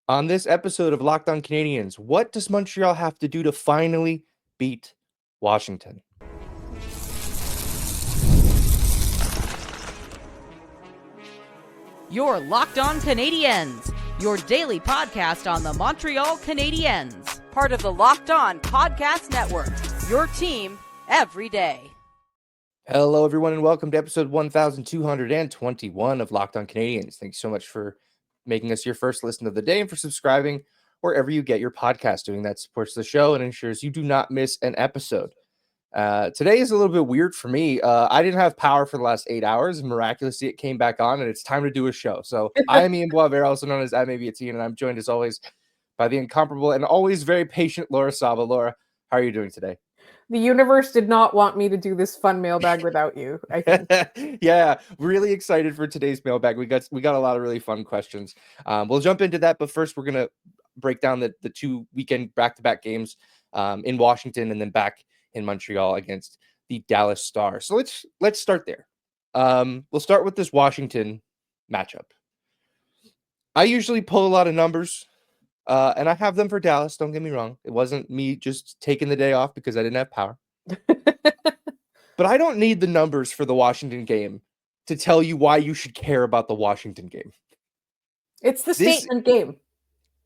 On this episode of Locked On Canadiens, what does Montreal have to do to finally beat Washington? You're Locked On Canadiens, your daily podcast on the Montreal Canadiens, part of the Locked On Podcast Network, your team every day. Hello, everyone, and welcome to episode 1221 of Locked On Canadiens. Thanks so much for making us your first listen of the day and for subscribing wherever you get your podcast. Doing that supports the show and ensures you do not miss an episode. Today is a little bit weird for me. I didn't have power for the last 8 hours. Miraculously, it came back on, and it's time to do a show. So I am Ian Boisvert, also known as I May Be a Teen, and I'm joined as always by the incomparable and always very patient Laura Saba. Laura, how are you doing today? The universe did not want me to do this fun mailbag without you, I think. Yeah, really excited for today's mailbag. We got a lot of really fun questions. We'll jump into that, but first we're going to break down the 2 weekend back-to-back games in Washington and then back in Montreal against the Dallas Stars. So let's start there. We'll start with this Washington matchup. I usually pull a lot of numbers. And I have them for Dallas. Don't get me wrong. It wasn't me just taking the day off because I didn't have power. But I don't need the numbers for the Washington game to tell you why you should care about the Washington game. It's the statement game.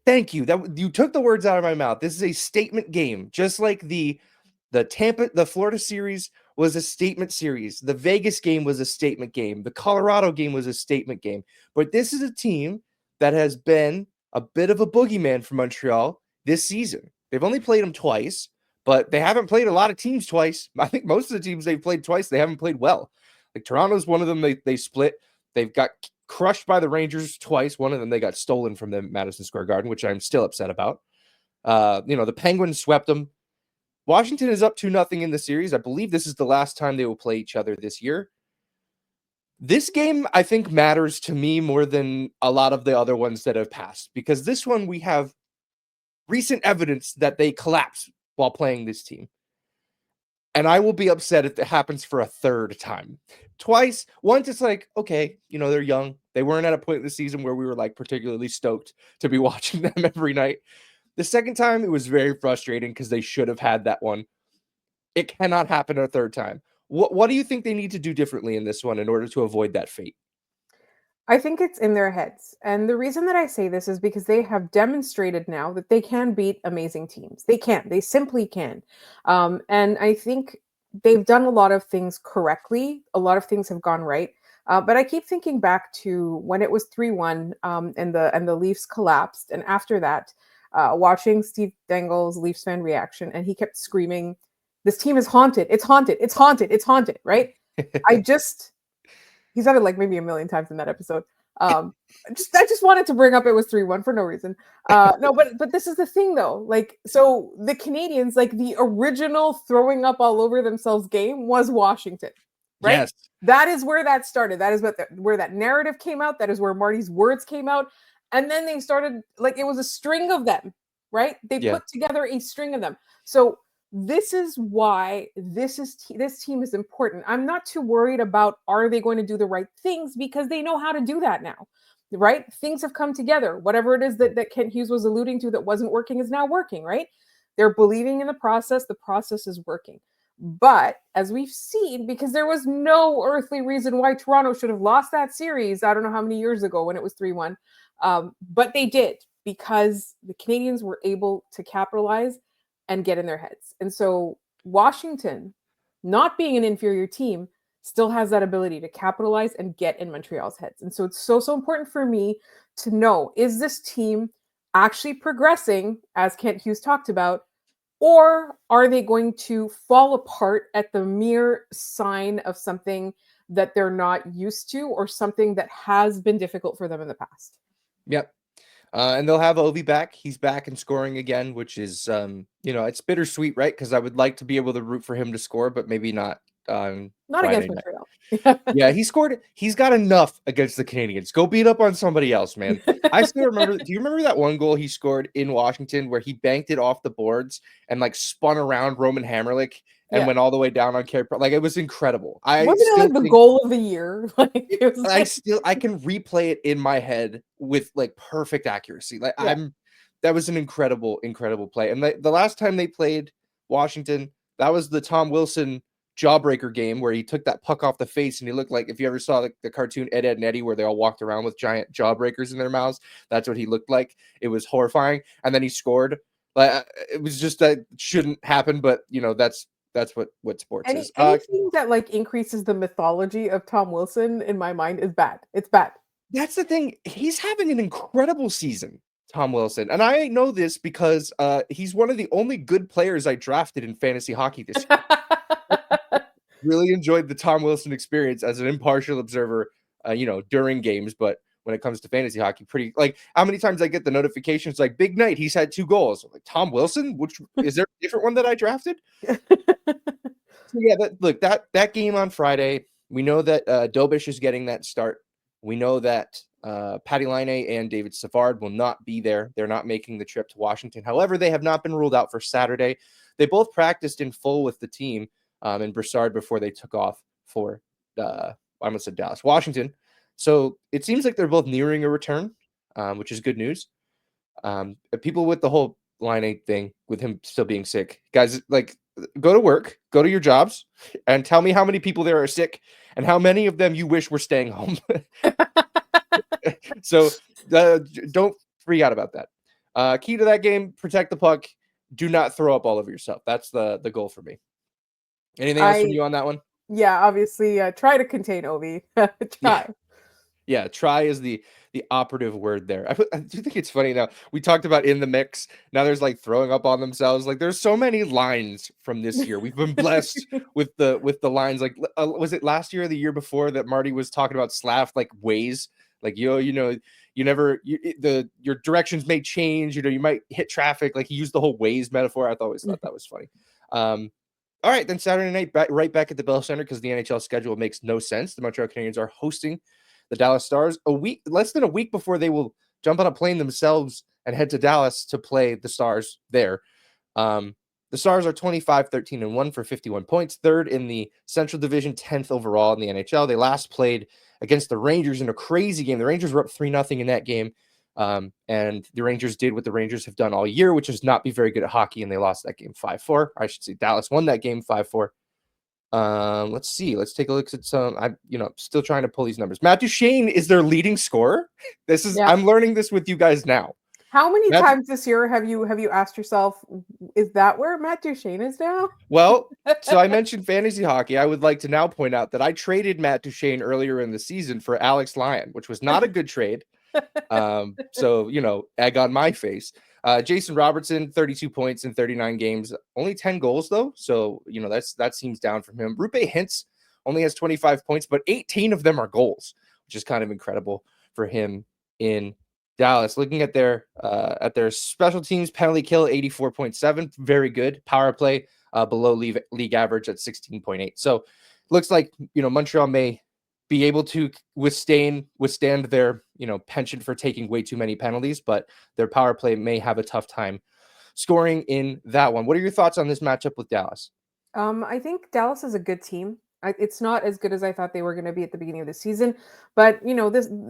Thank you. That you took the words out of my mouth. This is a statement game, just like the Florida series was a statement series. The Vegas game was a statement game. The Colorado game was a statement game. But this is a team that has been a bit of a boogeyman for Montreal this season. They've only played them twice, but they haven't played a lot of teams twice. I think most of the teams they've played twice, they haven't played well. Like Toronto's one of them, they split. They've got crushed by the Rangers twice. One of them, they got stolen from them at Madison Square Garden, which I'm still upset about. The Penguins swept them. Washington is up 2-0 in the series. I believe this is the last time they will play each other this year. This game, I think, matters to me more than a lot of the other ones that have passed, because this one we have recent evidence that they collapse while playing this team. And I will be upset if it happens for a third time. Twice. Once it's like, okay, they're young. They weren't at a point in the season where we were like particularly stoked to be watching them every night. The second time, it was very frustrating because they should have had that one. It cannot happen a third time. What do you think they need to do differently in this one in order to avoid that fate? I think it's in their heads. And the reason that I say this is because they have demonstrated now that they can beat amazing teams. They can. They simply can. And I think they've done a lot of things correctly. A lot of things have gone right. But I keep thinking back to when it was 3-1 and the Leafs collapsed. And after that, watching Steve Dangle's Leafs fan reaction, and he kept screaming, "This team is haunted. It's haunted. It's haunted. It's haunted." Right? He said it like maybe a million times in that episode. I just wanted to bring up it was 3-1 for no reason. No, but this is the thing though. Like, so the Canadiens, like the original throwing up all over themselves game was Washington, right? Yes. That is where that started. That is where that narrative came out. That is where Marty's words came out. And then they started, like, it was a string of them, right? They put together a string of them. So this is why this team is important. I'm not too worried about are they going to do the right things, because they know how to do that now, right? Things have come together. Whatever it is that Kent Hughes was alluding to that wasn't working is now working, right? They're believing in the process. The process is working. But as we've seen, because there was no earthly reason why Toronto should have lost that series, I don't know how many years ago when it was 3-1, but they did, because the Canadiens were able to capitalize and get in their heads. And so Washington, not being an inferior team, still has that ability to capitalize and get in Montreal's heads. And so it's so important for me to know, is this team actually progressing, as Kent Hughes talked about, or are they going to fall apart at the mere sign of something that they're not used to, or something that has been difficult for them in the past? Yep. And they'll have Ovi back. He's back and scoring again, which is, it's bittersweet, right? Because I would like to be able to root for him to score, but maybe not. Not against Montreal. Yeah, he scored. He's got enough against the Canadiens. Go beat up on somebody else, man. I still remember. Do you remember that one goal he scored in Washington where he banked it off the boards and like spun around Roman Hamrlik and went all the way down on Carey? Like it was incredible. Wasn't it like the goal of the year? Like it was I can replay it in my head with like perfect accuracy. Like that was an incredible play. And the last time they played Washington, that was the Tom Wilson jawbreaker game where he took that puck off the face and he looked like, if you ever saw the cartoon Ed, Ed and Eddie where they all walked around with giant jawbreakers in their mouths, that's what he looked like. It was horrifying. And then he scored. Like it was just that shouldn't happen, but that's what sports is. Anything that like increases the mythology of Tom Wilson in my mind is bad. It's bad. That's the thing. He's having an incredible season, Tom Wilson. And I know this because he's one of the only good players I drafted in fantasy hockey this year. Really enjoyed the Tom Wilson experience as an impartial observer, during games. But when it comes to fantasy hockey, pretty like how many times I get the notifications like big night, he's had 2 goals. I'm like, Tom Wilson, which is there a different one that I drafted? So yeah, that game on Friday, we know that Dobish is getting that start. We know that Patty Laine and David Savard will not be there. They're not making the trip to Washington. However, they have not been ruled out for Saturday. They both practiced in full with the team in Broussard before they took off for, I almost said Dallas, Washington. So it seems like they're both nearing a return, which is good news. People with the whole Laine thing, with him still being sick, guys, like go to work, go to your jobs, and tell me how many people there are sick and how many of them you wish were staying home. So don't freak out about that. Key to that game, protect the puck. Do not throw up all over yourself. That's the goal for me. Anything else from you on that one? Yeah, obviously, try to contain Ovi. Try. Yeah, try is the operative word there. I do think it's funny now. We talked about in the mix. Now there's like throwing up on themselves. Like there's so many lines from this year. We've been blessed with the lines. Like was it last year or the year before that Marty was talking about Slav like ways? Like your directions may change. You might hit traffic. Like he used the whole ways metaphor. I always thought that was funny. All right, then Saturday night, right back at the Bell Center because the NHL schedule makes no sense. The Montreal Canadiens are hosting the Dallas Stars less than a week before they will jump on a plane themselves and head to Dallas to play the Stars there. The Stars are 25-13-1 for 51 points, third in the Central Division, 10th overall in the NHL. They last played against the Rangers in a crazy game. The Rangers were up 3-0 in that game. And the Rangers did what the Rangers have done all year, which is not be very good at hockey, and they lost that game 5-4. I should say Dallas won that game 5-4. Let's see. Let's take a look at some. I'm still trying to pull these numbers. Matt Duchene is their leading scorer. I'm learning this with you guys now. How many times this year have you asked yourself, is that where Matt Duchene is now? Well, so I mentioned fantasy hockey. I would like to now point out that I traded Matt Duchene earlier in the season for Alex Lyon, which was not a good trade. So egg on my face. Jason Robertson, 32 points in 39 games, only 10 goals though. So that seems down from him. Rupe Hintz only has 25 points, but 18 of them are goals, which is kind of incredible for him in Dallas. Looking at their special teams penalty kill, 84.7, very good. Power play below league average at 16.8. So looks like Montreal may be able to withstand their penchant for taking way too many penalties, but their power play may have a tough time scoring in that one. What are your thoughts on this matchup with Dallas? I think Dallas is a good team. It's not as good as I thought they were going to be at the beginning of the season, but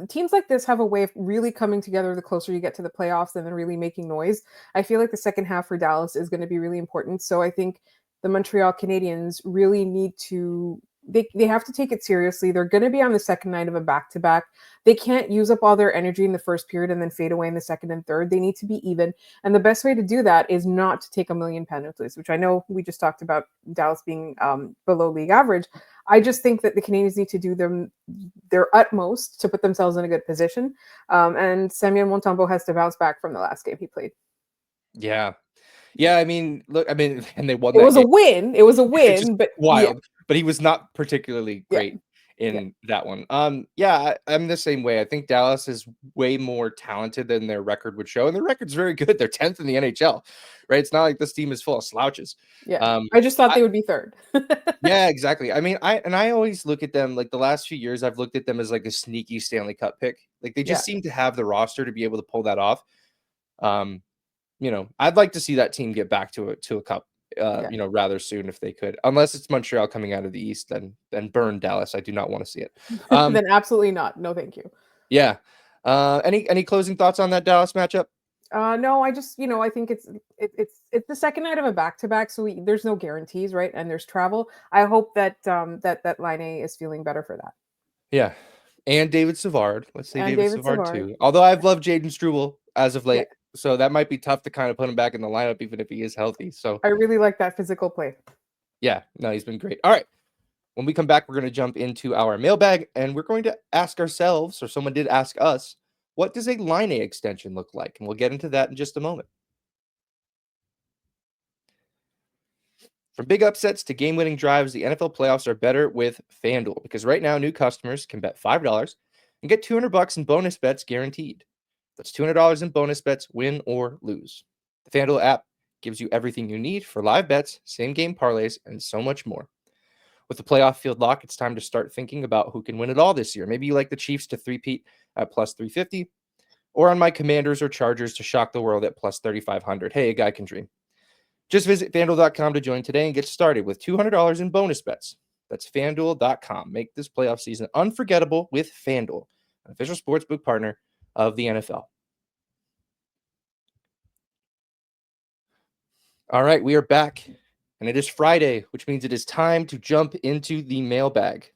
teams like this have a way of really coming together the closer you get to the playoffs and then really making noise. I feel like the second half for Dallas is going to be really important. So I think the Montreal Canadiens really need to. They have to take it seriously. They're going to be on the second night of a back-to-back. They can't use up all their energy in the first period and then fade away in the second and third. They need to be even. And the best way to do that is not to take a million penalties, which I know we just talked about Dallas being below league average. I just think that the Canadiens need to do their utmost to put themselves in a good position. And Samuel Montembeault has to bounce back from the last game he played. Yeah. I mean, and they won. It was a win. It was a win, but wild. Yeah. But he was not particularly great in that one. I'm the same way. I think Dallas is way more talented than their record would show, and their record's very good. They're 10th in the NHL, right? It's not like this team is full of slouches. Yeah. I just thought they would be third. Yeah, exactly. I mean, I always look at them like the last few years. I've looked at them as like a sneaky Stanley Cup pick. Like they just seem to have the roster to be able to pull that off. I'd like to see that team get back to a cup, rather soon if they could. Unless it's Montreal coming out of the East, then burn Dallas. I do not want to see it. Then absolutely not. No, thank you. Yeah. Any closing thoughts on that Dallas matchup? No, I just, I think it's the second night of a back-to-back, so there's no guarantees, right? And there's travel. I hope that that Laine is feeling better for that. Yeah, and David Savard. Let's say And David Savard too. Although I've loved Jaden Struble as of late, so that might be tough to kind of put him back in the lineup, even if he is healthy. So I really like that physical play. Yeah, no, he's been great. All right. When we come back, we're going to jump into our mailbag, and we're going to ask ourselves, or someone did ask us, what does a Laine extension look like? And we'll get into that in just a moment. From big upsets to game-winning drives, the NFL playoffs are better with FanDuel, because right now new customers can bet $5 and get $200 in bonus bets guaranteed. That's $200 in bonus bets, win or lose. The FanDuel app gives you everything you need for live bets, same-game parlays, and so much more. With the playoff field lock, it's time to start thinking about who can win it all this year. Maybe you like the Chiefs to three-peat at plus 350, or on my Commanders or Chargers to shock the world at plus 3,500. Hey, a guy can dream. Just visit FanDuel.com to join today and get started with $200 in bonus bets. That's FanDuel.com. Make this playoff season unforgettable with FanDuel, an official sportsbook partner of the NFL. All right, we are back. And it is Friday, which means it is time to jump into the mailbag.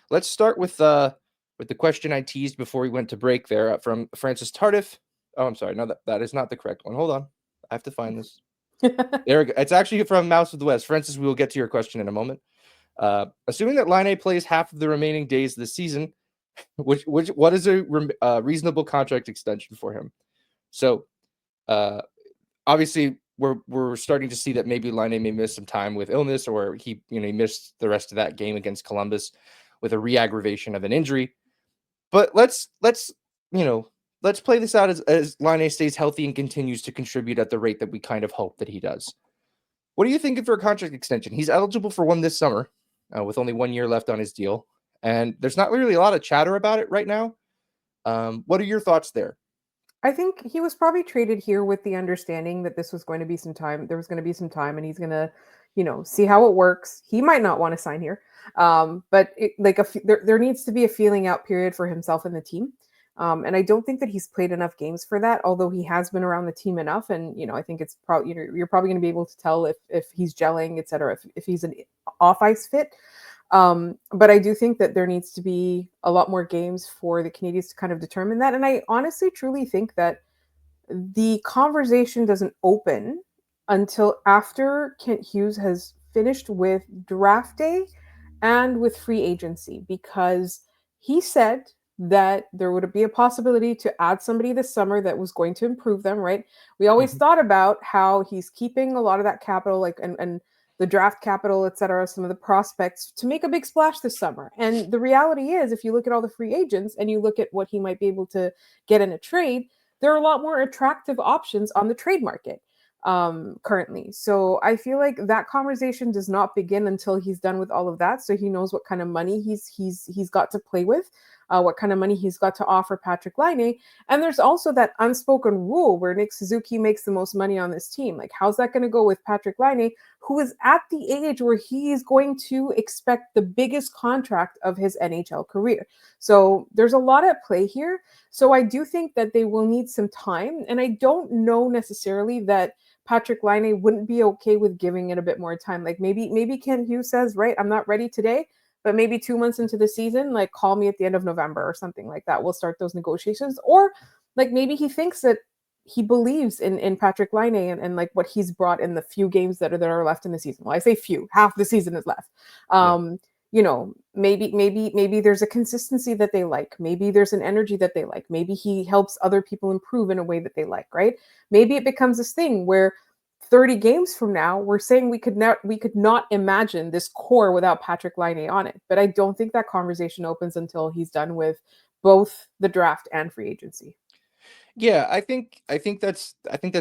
Let's start with the question I teased before we went to break there from Francis Tardif. Oh, I'm sorry. No, that is not the correct one. Hold on. I have to find this. There we go. It's actually from Mouse of the West. Francis, we will get to your question in a moment. Assuming that Laine plays half of the remaining days of the season, what is a reasonable contract extension for him? So, obviously, we're starting to see that maybe Laine may miss some time with illness, or he missed the rest of that game against Columbus with a re-aggravation of an injury. But let's play this out as Laine stays healthy and continues to contribute at the rate that we kind of hope that he does. What are you thinking for a contract extension? He's eligible for one this summer, with only 1 year left on his deal, and there's not really a lot of chatter about it right now. What are your thoughts there? I think he was probably traded here with the understanding that this was going to be some time. There was going to be some time, and he's going to, see how it works. He might not want to sign here, but there needs to be a feeling out period for himself and the team. And I don't think that he's played enough games for that, although he has been around the team enough. And, I think it's probably, you're probably going to be able to tell if he's gelling, et cetera, if he's an off ice fit. But I do think that there needs to be a lot more games for the Canadiens to kind of determine that. And I honestly, truly think that the conversation doesn't open until after Kent Hughes has finished with draft day and with free agency, because he said that there would be a possibility to add somebody this summer that was going to improve them, right? We always thought about how he's keeping a lot of that capital, and the draft capital, et cetera, some of the prospects to make a big splash this summer. And the reality is, if you look at all the free agents and you look at what he might be able to get in a trade, there are a lot more attractive options on the trade market currently. So I feel like that conversation does not begin until he's done with all of that. So he knows what kind of money he's got to play with, what kind of money he's got to offer Patrik Laine. And there's also that unspoken rule where Nick Suzuki makes the most money on this team. Like, how's that going to go with Patrik Laine, who is at the age where he is going to expect the biggest contract of his NHL career? So there's a lot at play here. So I do think that they will need some time. And I don't know necessarily that Patrik Laine wouldn't be okay with giving it a bit more time. Like maybe Kent Hughes says, right, I'm not ready today, but maybe 2 months into the season, like, call me at the end of November or something like that. We'll start those negotiations. Or like maybe he thinks that he believes in Patrik Laine and like what he's brought in the few games that are left in the season. Well, I say few, half the season is left. Maybe there's a consistency that they like. Maybe there's an energy that they like. Maybe he helps other people improve in a way that they like, right? Maybe it becomes this thing where 30 games from now, we're saying we could not imagine this core without Patrick Laine on it. But I don't think that conversation opens until he's done with both the draft and free agency. Yeah, I think that's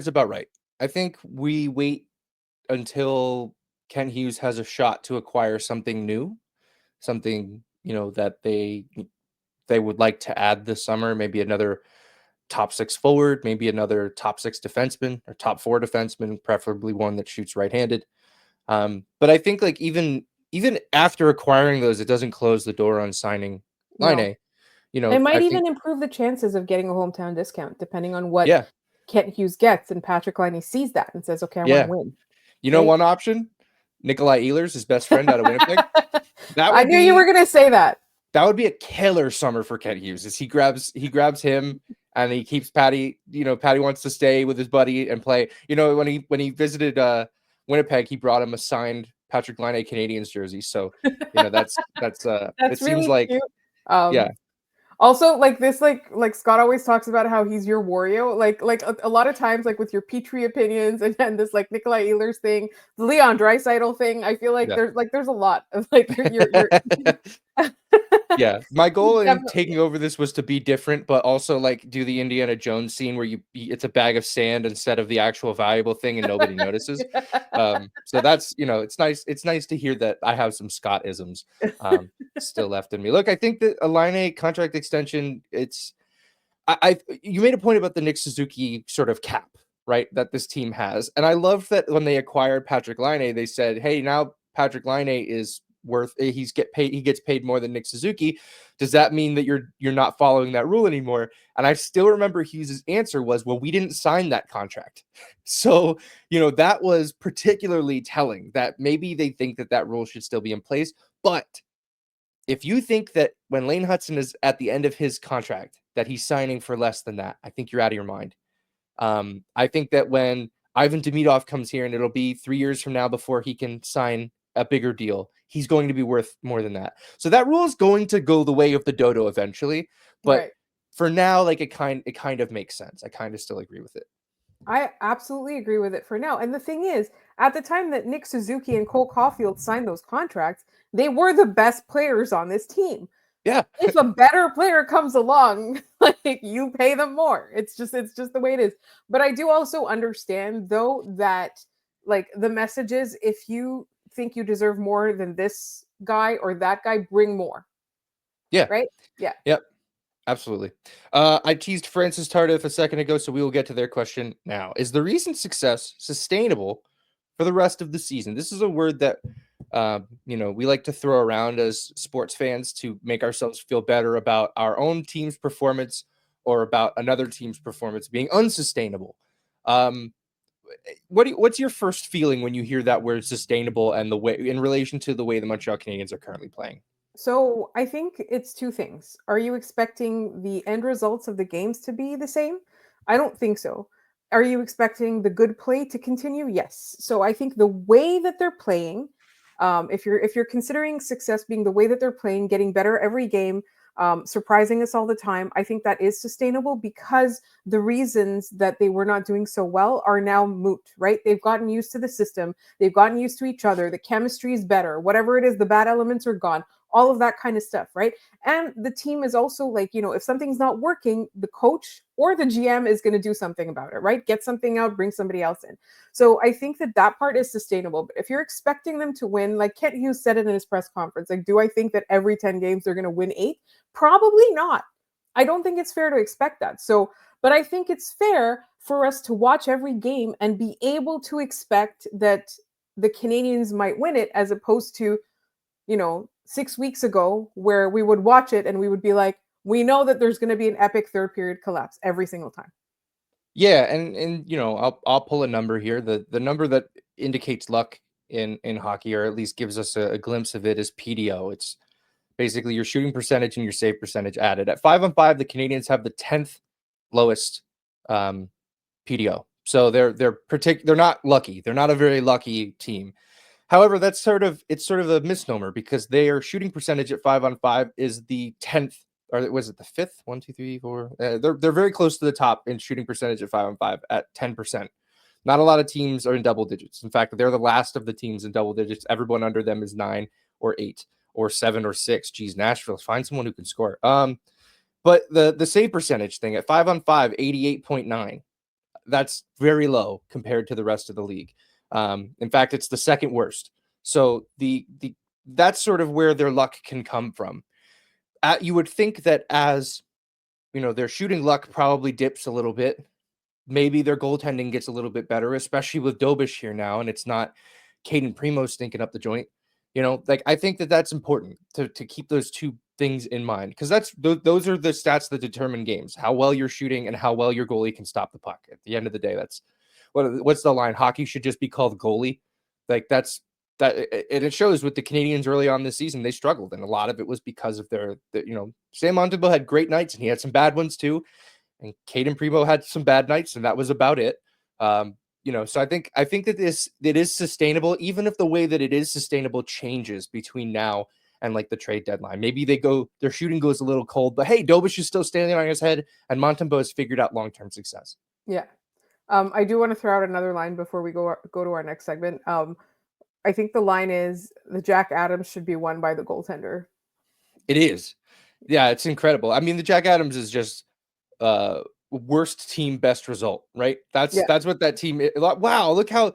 about right. I think we wait until Kent Hughes has a shot to acquire something new, something, that they would like to add this summer, maybe another top 6 forward, maybe another top 6 defenseman or top 4 defenseman, preferably one that shoots right-handed. But I think like even after acquiring those, it doesn't close the door on signing Laine. No. It might I even think, improve the chances of getting a hometown discount, depending on what yeah, Kent Hughes gets, and Patrick Laine sees that and says, "Okay, I want yeah. to win." Right? Right? One option, Nikolai Ehlers, his best friend out of Winnipeg. That I would knew you were be going to say that. a killer summer for Kent Hughes. Is he grabs him and he keeps Patty. Patty wants to stay with his buddy and play. When he visited Winnipeg, he brought him a signed Patrick Laine Canadiens jersey. So that's it That's seems really like cute. yeah. Also, like this, like Scott always talks about how he's your Wario. Like a lot of times, like with your Petrie opinions and this like Nikolai Ehlers thing, the Leon Draisaitl thing. I feel like Yeah. there's a lot of like you're Yeah, my goal in definitely. taking over this was to be different, but also like do the Indiana Jones scene where it's a bag of sand instead of the actual valuable thing and nobody notices. So that's it's nice to hear that I have some Scott-isms still left in me. Look, I think that a Laine contract extension, you made a point about the Nick Suzuki sort of cap, right? That this team has. And I love that when they acquired Patrick Laine, they said, hey, now Patrick Laine is he gets paid more than Nick Suzuki. Does that mean that you're not following that rule anymore? And I still remember Hughes' answer was, well, we didn't sign that contract. So, that was particularly telling that maybe they think that rule should still be in place. But if you think that when Lane Hutson is at the end of his contract, that he's signing for less than that, I think you're out of your mind. I think that when Ivan Demidov comes here and it'll be 3 years from now before he can sign a bigger deal, he's going to be worth more than that. So that rule is going to go the way of the dodo eventually. But Right. for now, like it kind of makes sense. I kind of still agree with it. I absolutely agree with it for now. And the thing is, at the time that Nick Suzuki and Cole Caulfield signed those contracts, they were the best players on this team. Yeah. If a better player comes along, like you pay them more. It's just the way it is. But I do also understand though that like the message is, if you think you deserve more than this guy or that guy, bring more. Yeah. Right? Yeah. Yep. Absolutely. I teased Francis Tardif a second ago, so we will get to their question now. Is the recent success sustainable for the rest of the season? This is a word that we like to throw around as sports fans to make ourselves feel better about our own team's performance or about another team's performance being unsustainable. What's your first feeling when you hear that word sustainable and the way in relation to the way the Montreal Canadiens are currently playing? So I think it's two things. Are you expecting the end results of the games to be the same? I don't think so. Are you expecting the good play to continue? Yes. So I think the way that they're playing, if you're considering success being the way that they're playing, getting better every game, surprising us all the time, I think that is sustainable because the reasons that they were not doing so well are now moot, right? They've gotten used to the system, they've gotten used to each other, the chemistry is better, whatever it is, the bad elements are gone, all of that kind of stuff, right? And the team is also like, if something's not working, the coach or the GM is going to do something about it, right? Get something out, bring somebody else in. So I think that part is sustainable. But if you're expecting them to win, like Kent Hughes said it in his press conference, like, do I think that every 10 games they're going to win 8? Probably not. I don't think it's fair to expect that. So, but I think it's fair for us to watch every game and be able to expect that the Canadiens might win it, as opposed to 6 weeks ago where we would watch it and we would be like, we know that there's going to be an epic third period collapse every single time. Yeah, and I'll pull a number here. The number that indicates luck in hockey, or at least gives us a glimpse of it, is PDO. It's basically your shooting percentage and your save percentage added. At 5-on-5, the Canadiens have the 10th lowest PDO. So they're not lucky. They're not a very lucky team. However, it's sort of a misnomer because their shooting percentage at 5-on-5 is the 10th, or was it the 5th? 1, 2, 3, 4. They're very close to the top in shooting percentage at 5-on-5 at 10%. Not a lot of teams are in double digits. In fact, they're the last of the teams in double digits. Everyone under them is 9 or 8 or 7 or 6. Geez, Nashville, find someone who can score. But the save percentage thing at 5-on-5, 88.9. That's very low compared to the rest of the league. In fact, it's the second worst. So that's sort of where their luck can come from. You would think that as their shooting luck probably dips a little bit. Maybe their goaltending gets a little bit better, especially with Dobish here now, and it's not Caden Primo stinking up the joint. I think that's important to keep those two things in mind, because those are the stats that determine games: how well you're shooting and how well your goalie can stop the puck. At the end of the day, that's what's the line? Hockey should just be called goalie. That's that, and it shows with the Canadiens early on this season. They struggled, and a lot of it was because of Sam Montembeault had great nights, and he had some bad ones too. And Caden Primo had some bad nights, and that was about it. So I think that it is sustainable, even if the way that it is sustainable changes between now and like the trade deadline. Maybe their shooting goes a little cold, but hey, Dobish is still standing on his head, and Montembeault has figured out long-term success. Yeah. I do want to throw out another line before we go to our next segment. I think the line is the Jack Adams should be won by the goaltender. It is. Yeah, it's incredible. I mean, the Jack Adams is just worst team, best result, right? That's what that team is. Wow, look how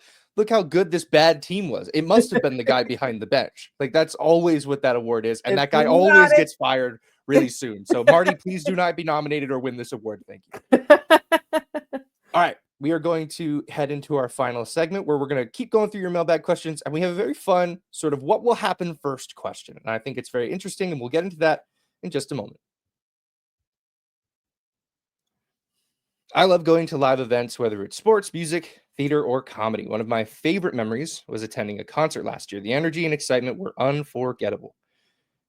good this bad team was. It must have been the guy behind the bench. Like, that's always what that award is. And that guy always gets fired really soon. So Marty, please do not be nominated or win this award. Thank you. All right. We are going to head into our final segment where we're going to keep going through your mailbag questions. And we have a very fun sort of what will happen first question. And I think it's very interesting, and we'll get into that in just a moment. I love going to live events, whether it's sports, music, theater, or comedy. One of my favorite memories was attending a concert last year. The energy and excitement were unforgettable.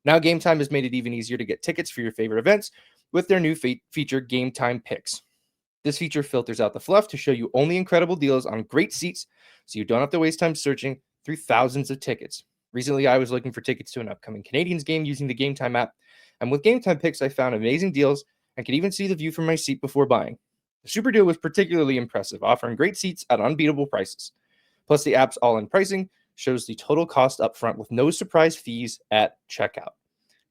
Now Gametime has made it even easier to get tickets for your favorite events with their new feature, Gametime Picks. This feature filters out the fluff to show you only incredible deals on great seats, so you don't have to waste time searching through thousands of tickets. Recently, I was looking for tickets to an upcoming Canadiens game using the Gametime app, and with Gametime Picks, I found amazing deals and could even see the view from my seat before buying. The super deal was particularly impressive, offering great seats at unbeatable prices. Plus, the app's all-in pricing shows the total cost up front with no surprise fees at checkout.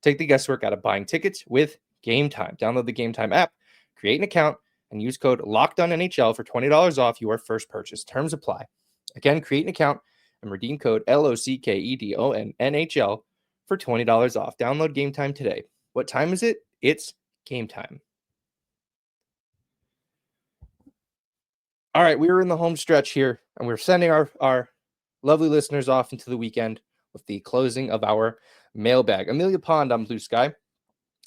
Take the guesswork out of buying tickets with Gametime. Download the Gametime app, create an account, and use code LOCKEDONNHL for $20 off your first purchase. Terms apply. Again, create an account and redeem code LOCKEDONNHL for $20 off. Download Gametime today. What time is it? It's Gametime. All right, we are in the home stretch here, and we're sending our lovely listeners off into the weekend with the closing of our mailbag. Amelia Pond on Blue Sky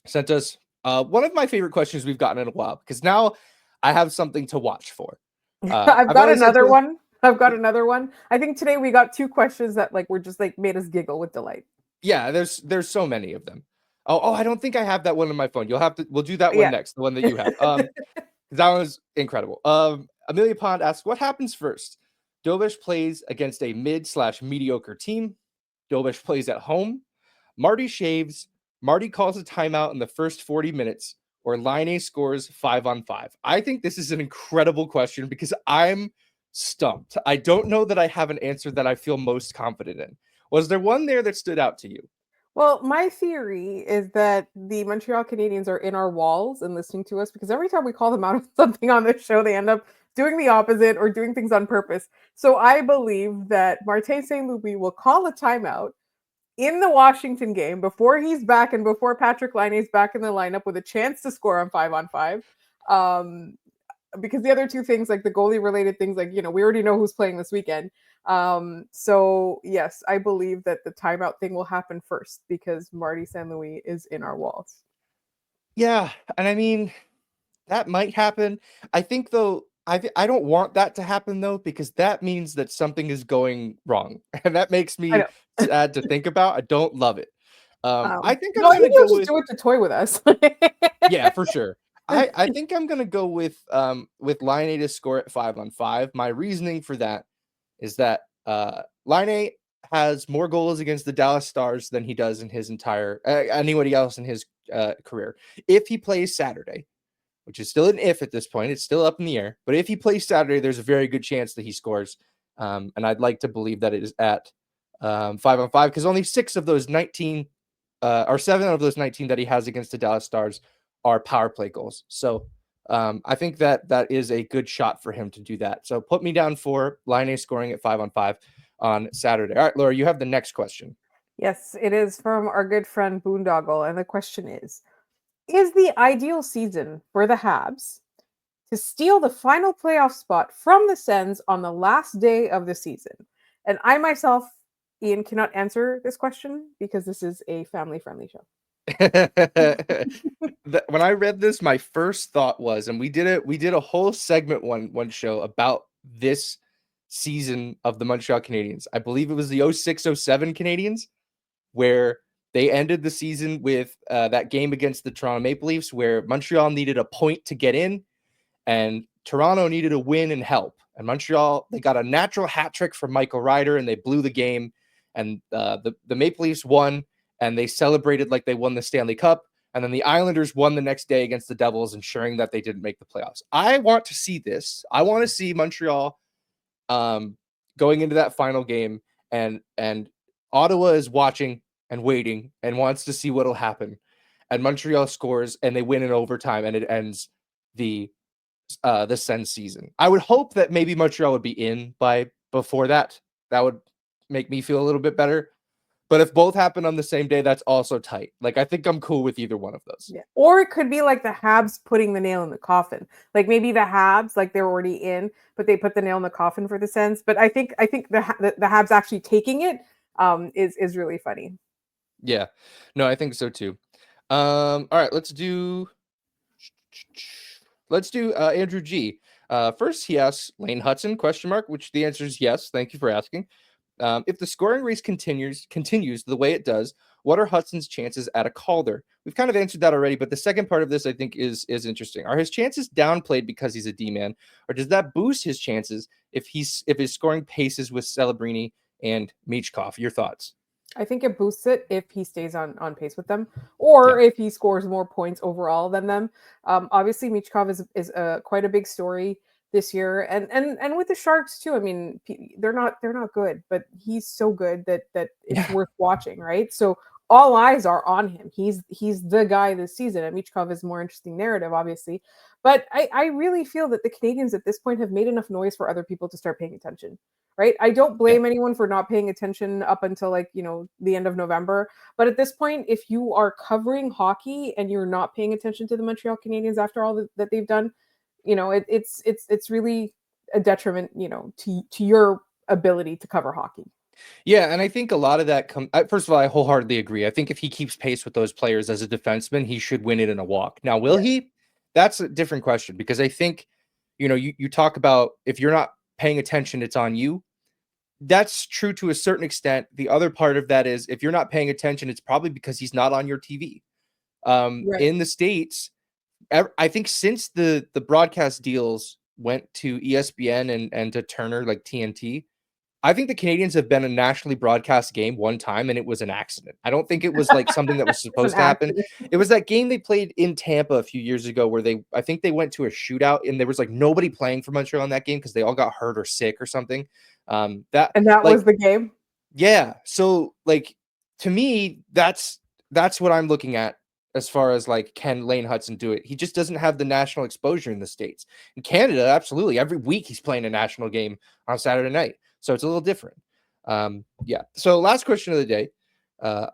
sent us one of my favorite questions we've gotten in a while, because now I have something to watch for. I've got another one. I think today we got two questions that were just made us giggle with delight. Yeah, there's so many of them. Oh, I don't think I have that one on my phone. We'll do that one next, the one that you have. That one was incredible. Amelia Pond asks, what happens first? Dobish plays against a mid/mediocre team. Dobish plays at home. Marty shaves. Marty calls a timeout in the first 40 minutes, or Laine scores 5-on-5. I think this is an incredible question because I'm stumped. I don't know that I have an answer that I feel most confident in. Was there one there that stood out to you? Well, my theory is that the Montreal Canadiens are in our walls and listening to us, because every time we call them out of something on this show, they end up doing the opposite or doing things on purpose. So I believe that Martin St. Louis will call a timeout in the Washington game before he's back and before Patrick Laine is back in the lineup with a chance to score on 5-on-5. Because the other two things, like the goalie related things, we already know who's playing this weekend. So yes, I believe that the timeout thing will happen first because Marty St. Louis is in our walls. Yeah. And I mean, that might happen. I think though, I don't want that to happen though, because that means that something is going wrong. And that makes me sad to think about. I don't love it. I think I'm going to go do it to toy with us. Yeah, for sure. I think I'm going to go with Laine to score at 5-on-5. My reasoning for that is that Laine has more goals against the Dallas Stars than he does in his entire anybody else in his career. If he plays Saturday, which is still an if at this point. It's still up in the air. But if he plays Saturday, there's a very good chance that he scores. And I'd like to believe that it is at 5-on-5 because only 6 of those 19 or 7 of those 19 that he has against the Dallas Stars are power play goals. So I think that is a good shot for him to do that. So put me down for Laine scoring at 5-on-5 on Saturday. All right, Laura, you have the next question. Yes, it is from our good friend Boondoggle. And the question is the ideal season for the Habs to steal the final playoff spot from the Sens on the last day of the season? And I myself, Ian, cannot answer this question because this is a family-friendly show. When I read this, my first thought was, and we did a whole segment one show about this season of the Montreal Canadiens. I believe it was the 06-07 Canadiens, where they ended the season with that game against the Toronto Maple Leafs, where Montreal needed a point to get in, and Toronto needed a win and help. And Montreal, they got a natural hat trick from Michael Ryder, and they blew the game. And the Maple Leafs won, and they celebrated like they won the Stanley Cup. And then the Islanders won the next day against the Devils, ensuring that they didn't make the playoffs. I want to see this. I want to see Montreal going into that final game, and Ottawa is watching and waiting and wants to see what'll happen. And Montreal scores, and they win in overtime, and it ends the Sens season. I would hope that maybe Montreal would be in by before that. That would make me feel a little bit better. But if both happen on the same day, that's also tight. Like, I think I'm cool with either one of those. Yeah. Or it could be like the Habs putting the nail in the coffin. Like maybe the Habs, like they're already in, but they put the nail in the coffin for the Sens. But I think the Habs actually taking it is really funny. Yeah. No, I think so too. All right, let's do Andrew G. First, he asks Lane Hutson, ? Which the answer is yes. Thank you for asking. If the scoring race continues the way it does, what are Hutson's chances at a Calder? We've kind of answered that already, but the second part of this I think is interesting. Are his chances downplayed because he's a D-man, or does that boost his chances if his scoring paces with Celebrini and Michkov? Your thoughts? I think it boosts it if he stays on pace with them, or if he scores more points overall than them. Obviously, Michkov is quite a big story this year, and with the Sharks too. I mean, they're not good, but he's so good that it's worth watching, right? So all eyes are on him. He's the guy this season. And Michkov is a more interesting narrative, obviously, but I really feel that the Canadiens at this point have made enough noise for other people to start paying attention. Right? I don't blame anyone for not paying attention up until the end of November. But at this point, if you are covering hockey and you're not paying attention to the Montreal Canadiens after all that they've done, it's really a detriment, to your ability to cover hockey. Yeah, and I think a lot of that first of all, I wholeheartedly agree. I think if he keeps pace with those players as a defenseman, he should win it in a walk. Now, will he? That's a different question, because I think, you talk about if you're not paying attention, it's on you. That's true to a certain extent. The other part of that is if you're not paying attention, it's probably because he's not on your TV. In the States, I think since the broadcast deals went to ESPN and to Turner, like TNT, I think the Canadiens have been a nationally broadcast game one time, and it was an accident. I don't think it was like something that was supposed to happen. It was that game they played in Tampa a few years ago where I think they went to a shootout, and there was like nobody playing for Montreal in that game because they all got hurt or sick or something. That was the game. Yeah. So like, to me, that's what I'm looking at as far as like, can Lane Hutson do it? He just doesn't have the national exposure in the States. In Canada, absolutely. Every week he's playing a national game on Saturday night. So it's a little different. So last question of the day.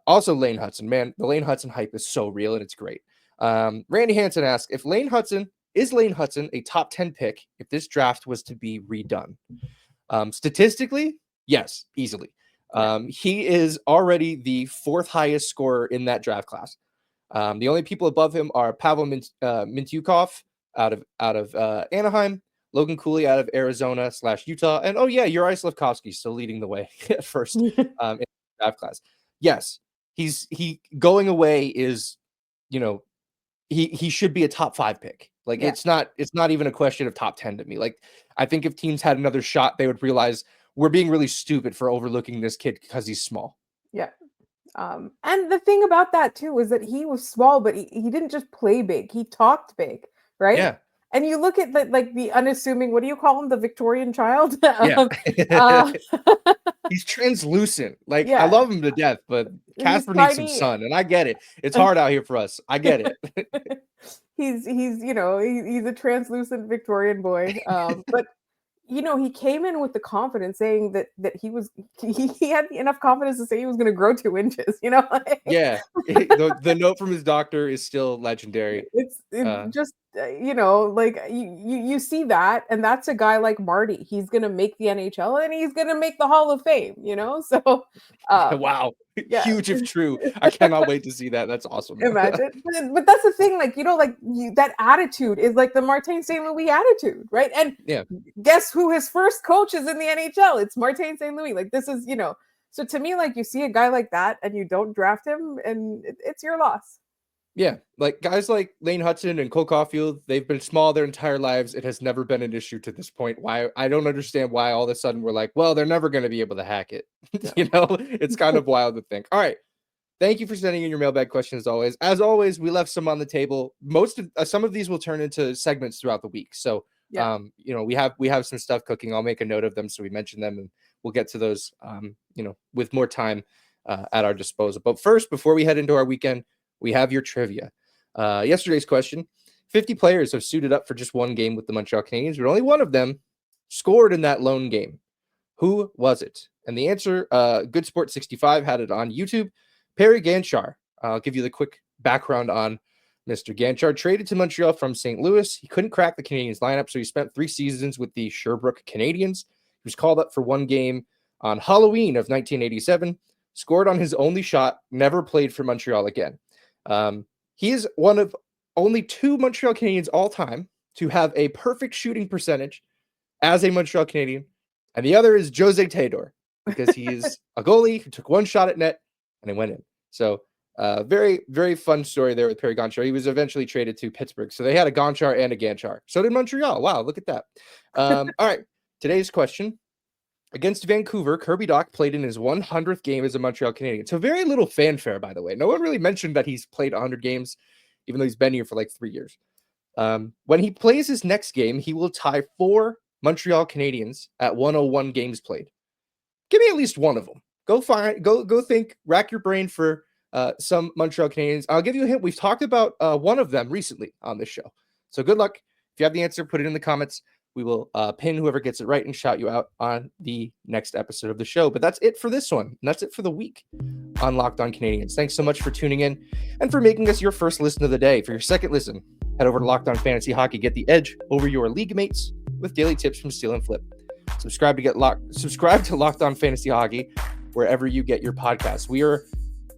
Also Lane Hutson. Man, the Lane Hutson hype is so real, and it's great. Randy Hansen asks, is Lane Hutson a top 10 pick if this draft was to be redone? Statistically, yes, easily. He is already the 4th highest scorer in that draft class. The only people above him are Pavel Mintyukov out of Anaheim, Logan Cooley out of Arizona / Utah, and Juraj Slafkovsky still leading the way at first in the draft class. Yes, he going away is, he should be a top 5 pick. Like it's not even a question of top 10 to me. Like, I think if teams had another shot, they would realize we're being really stupid for overlooking this kid because he's small. Yeah. And the thing about that too is that he was small, but he didn't just play big. He talked big, right? Yeah. And you look at the unassuming, what do you call him? The Victorian child? Yeah. uh, He's translucent. Like, I yeah, love him to death, but he's Casper needs some tiny. sun, and I get it. It's hard out here for us. I get it. he's he's a translucent Victorian boy. But he came in with the confidence saying that he had enough confidence to say he was going to grow 2 inches, Yeah. The note from his doctor is still legendary. It's just you see that, and that's a guy like Marty. He's gonna make the NHL and he's gonna make the Hall of Fame. So Wow. yeah. Huge if true. I cannot wait to see that. That's awesome. Imagine, but that's the thing. That attitude is like the Martin St. Louis attitude, right? And Yeah. guess who his first coach is in the NHL? It's Martin St. Louis. Like, this is So to me, like, you see a guy like that and you don't draft him, and it's your loss. Yeah, like guys like Lane Hutson and Cole Caulfield, they've been small their entire lives. It has never been an issue to this point. Why I don't understand why all of a sudden we're like, well, they're never going to be able to hack it. It's kind of wild to think. All right, thank you for sending in your mailbag question as always. As always, we left some on the table. Some of these will turn into segments throughout the week. So, Yeah. we have some stuff cooking. I'll make a note of them so we mention them, and we'll get to those, with more time at our disposal. But first, before we head into our weekend, we have your trivia. Yesterday's question: 50 players have suited up for just one game with the Montreal Canadiens, but only one of them scored in that lone game. Who was it? And the answer, Good Sport 65 had it on YouTube. Perry Ganchar. I'll give you the quick background on Mr. Ganchar. Traded to Montreal from St. Louis. He couldn't crack the Canadiens lineup, so he spent 3 seasons with the Sherbrooke Canadiens. He was called up for one game on Halloween of 1987. Scored on his only shot. Never played for Montreal again. He is one of only 2 Montreal Canadiens all time to have a perfect shooting percentage as a Montreal Canadien, and the other is Jose Theodore, because he is a goalie who took 1 shot at net and it went in. So very, very fun story there with Perry Ganchar. He was eventually traded to Pittsburgh, so they had a Ganchar and a Ganchar. So did Montreal. Wow, look at that. All right, today's question. Against Vancouver, Kirby Dach played in his 100th game as a Montreal Canadien. So very little fanfare, by the way. No one really mentioned that he's played 100 games, even though he's been here for like 3 years. When he plays his next game, he will tie 4 Montreal Canadiens at 101 games played. Give me at least one of them. Go think, rack your brain for some Montreal Canadiens. I'll give you a hint. We've talked about one of them recently on this show. So good luck. If you have the answer, put it in the comments. We will pin whoever gets it right and shout you out on the next episode of the show. But that's it for this one. And that's it for the week on Locked On Canadiens. Thanks so much for tuning in and for making us your first listen of the day. For your second listen, head over to Locked On Fantasy Hockey. Get the edge over your league mates with daily tips from Steal and Flip. Subscribe to Locked On Fantasy Hockey wherever you get your podcasts. We are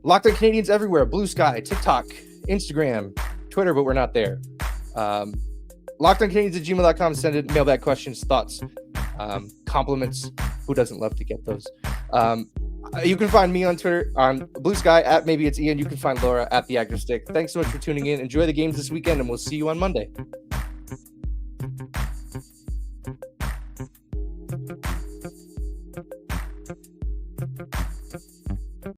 Locked On Canadiens everywhere. Blue Sky, TikTok, Instagram, Twitter, but we're not there. LockedOnCanadiens@gmail.com. Send in mailbag questions, thoughts, compliments. Who doesn't love to get those? You can find me on Twitter, on Blue Sky, at Maybe It's Ian. You can find Laura at The Actor Stick. Thanks so much for tuning in. Enjoy the games this weekend, and we'll see you on Monday.